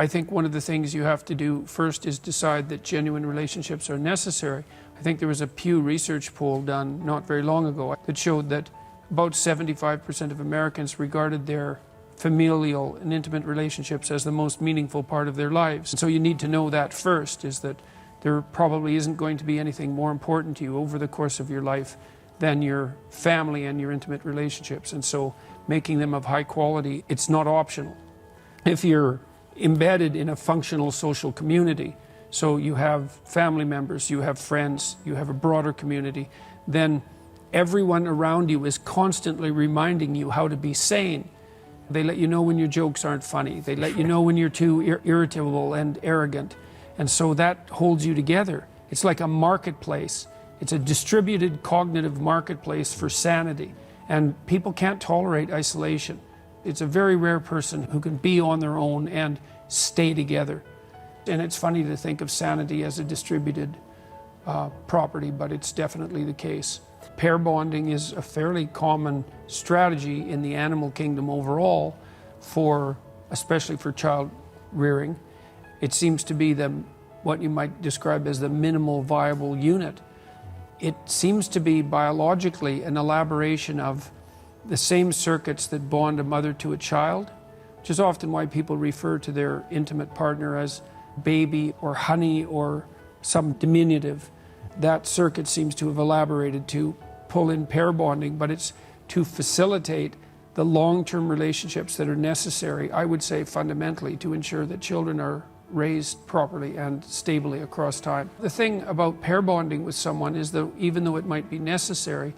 I think one of the things you have to do first is decide that genuine relationships are necessary. I think there was a Pew Research poll done not very long ago that showed that about 75% of Americans regarded their familial and intimate relationships as the most meaningful part of their lives. And so you need to know that first, is that there probably isn't going to be anything more important to you over the course of your life than your family and your intimate relationships. And so making them of high quality, it's not optional. If you're embedded in a functional social community, so you have family members, you have friends, you have a broader community, then everyone around you is constantly reminding you how to be sane. They let you know when your jokes aren't funny. They let you know when you're too irritable and arrogant. And so that holds you together. It's like a marketplace. It's a distributed cognitive marketplace for sanity. And people can't tolerate isolation. It's a very rare person who can be on their own and stay together. And it's funny to think of sanity as a distributed property, but it's definitely the case. Pair bonding is a fairly common strategy in the animal kingdom overall, especially for child rearing. It seems to be what you might describe as the minimal viable unit. It seems to be biologically an elaboration of the same circuits that bond a mother to a child, which is often why people refer to their intimate partner as baby or honey or some diminutive. That circuit seems to have elaborated to pull in pair bonding, but it's to facilitate the long-term relationships that are necessary, I would say fundamentally, to ensure that children are raised properly and stably across time. The thing about pair bonding with someone is that even though it might be necessary,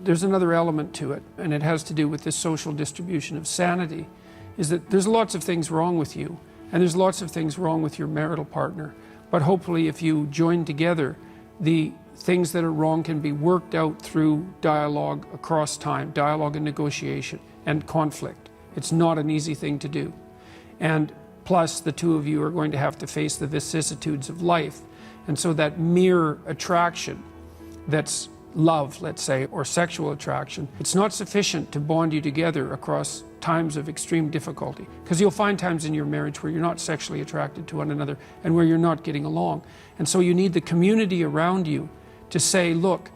there's another element to it, and it has to do with this social distribution of sanity, is that there's lots of things wrong with you, and there's lots of things wrong with your marital partner. But hopefully if you join together, the things that are wrong can be worked out through dialogue across time, dialogue and negotiation and conflict. It's not an easy thing to do. And plus, the two of you are going to have to face the vicissitudes of life. And so that mere attraction that's love, let's say, or sexual attraction, it's not sufficient to bond you together across times of extreme difficulty. Because you'll find times in your marriage where you're not sexually attracted to one another and where you're not getting along. And so you need the community around you to say, look,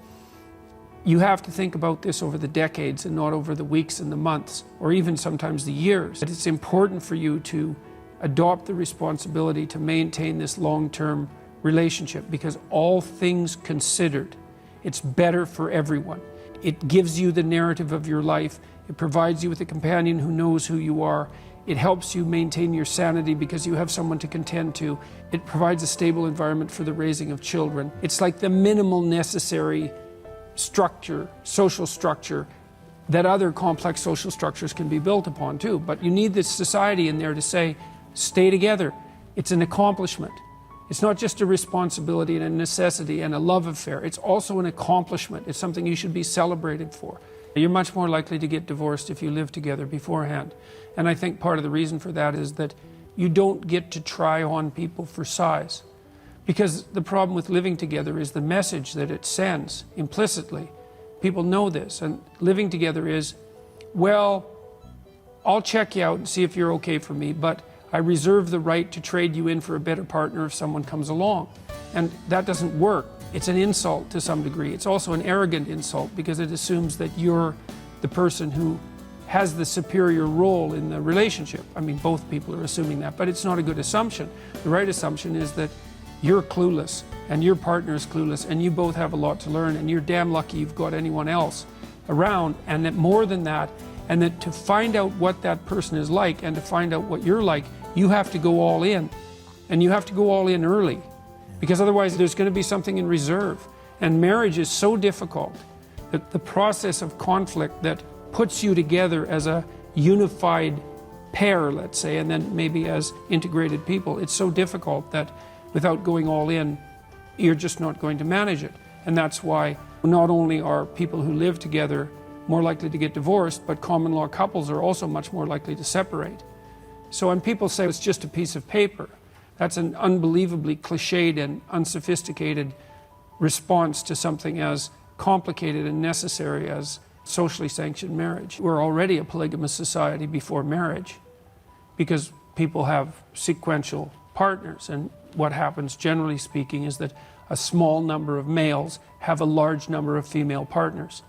you have to think about this over the decades and not over the weeks and the months, or even sometimes the years. It's important for you to adopt the responsibility to maintain this long-term relationship, because all things considered, it's better for everyone. It gives you the narrative of your life. It provides you with a companion who knows who you are. It helps you maintain your sanity because you have someone to contend to. It provides a stable environment for the raising of children. It's like the minimal necessary structure, social structure, that other complex social structures can be built upon too. But you need this society in there to say, stay together. It's an accomplishment. It's not just a responsibility and a necessity and a love affair. It's also an accomplishment. It's something you should be celebrated for. You're much more likely to get divorced if you live together beforehand. And I think part of the reason for that is that you don't get to try on people for size. Because the problem with living together is the message that it sends implicitly. People know this, and living together is, well, I'll check you out and see if you're okay for me, but I reserve the right to trade you in for a better partner if someone comes along. And that doesn't work. It's an insult to some degree. It's also an arrogant insult because it assumes that you're the person who has the superior role in the relationship. I mean, both people are assuming that, but it's not a good assumption. The right assumption is that you're clueless and your partner is clueless and you both have a lot to learn and you're damn lucky you've got anyone else around, and that more than that, and that to find out what that person is like and to find out what you're like, you have to go all in, and you have to go all in early, because otherwise there's going to be something in reserve. And marriage is so difficult that the process of conflict that puts you together as a unified pair, let's say, and then maybe as integrated people, it's so difficult that without going all in, you're just not going to manage it. And that's why not only are people who live together more likely to get divorced, but common law couples are also much more likely to separate. So when people say it's just a piece of paper, that's an unbelievably cliched and unsophisticated response to something as complicated and necessary as socially sanctioned marriage. We're already a polygamous society before marriage, because people have sequential partners, and what happens generally speaking is that a small number of males have a large number of female partners,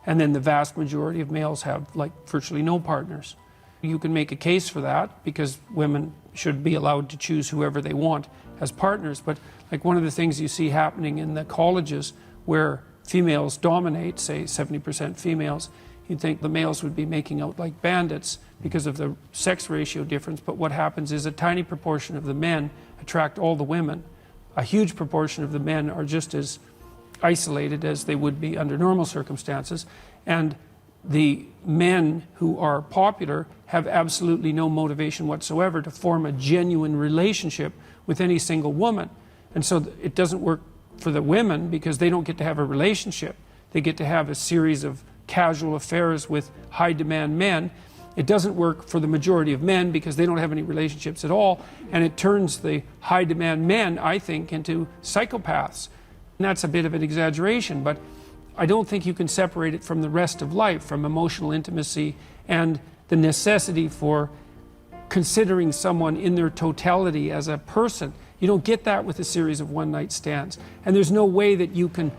and then the vast majority of males have like virtually no partners. You can make a case for that because women should be allowed to choose whoever they want as partners, but like one of the things you see happening in the colleges where females dominate, say 70% females, you'd think the males would be making out like bandits because of the sex ratio difference, but what happens is a tiny proportion of the men attract all the women. A huge proportion of the men are just as isolated as they would be under normal circumstances, and the men who are popular have absolutely no motivation whatsoever to form a genuine relationship with any single woman. And so it doesn't work for the women because they don't get to have a relationship. They get to have a series of casual affairs with high demand men. It doesn't work for the majority of men because they don't have any relationships at all, and it turns the high demand men, I think, into psychopaths. And that's a bit of an exaggeration, but I don't think you can separate it from the rest of life, from emotional intimacy and the necessity for considering someone in their totality as a person. You don't get that with a series of one-night stands. And there's no way that you can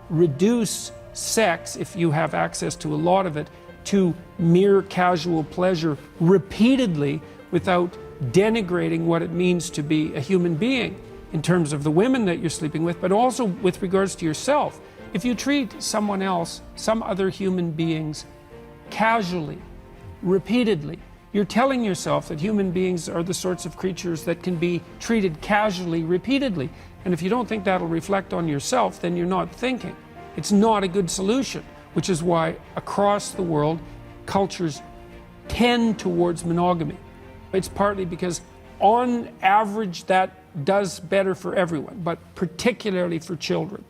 reduce sex, if you have access to a lot of it, to mere casual pleasure repeatedly without denigrating what it means to be a human being in terms of the women that you're sleeping with, but also with regards to yourself. If you treat someone else, some other human beings, casually, repeatedly, you're telling yourself that human beings are the sorts of creatures that can be treated casually, repeatedly. And if you don't think that'll reflect on yourself, then you're not thinking. It's not a good solution, which is why across the world, cultures tend towards monogamy. It's partly because on average that does better for everyone, but particularly for children.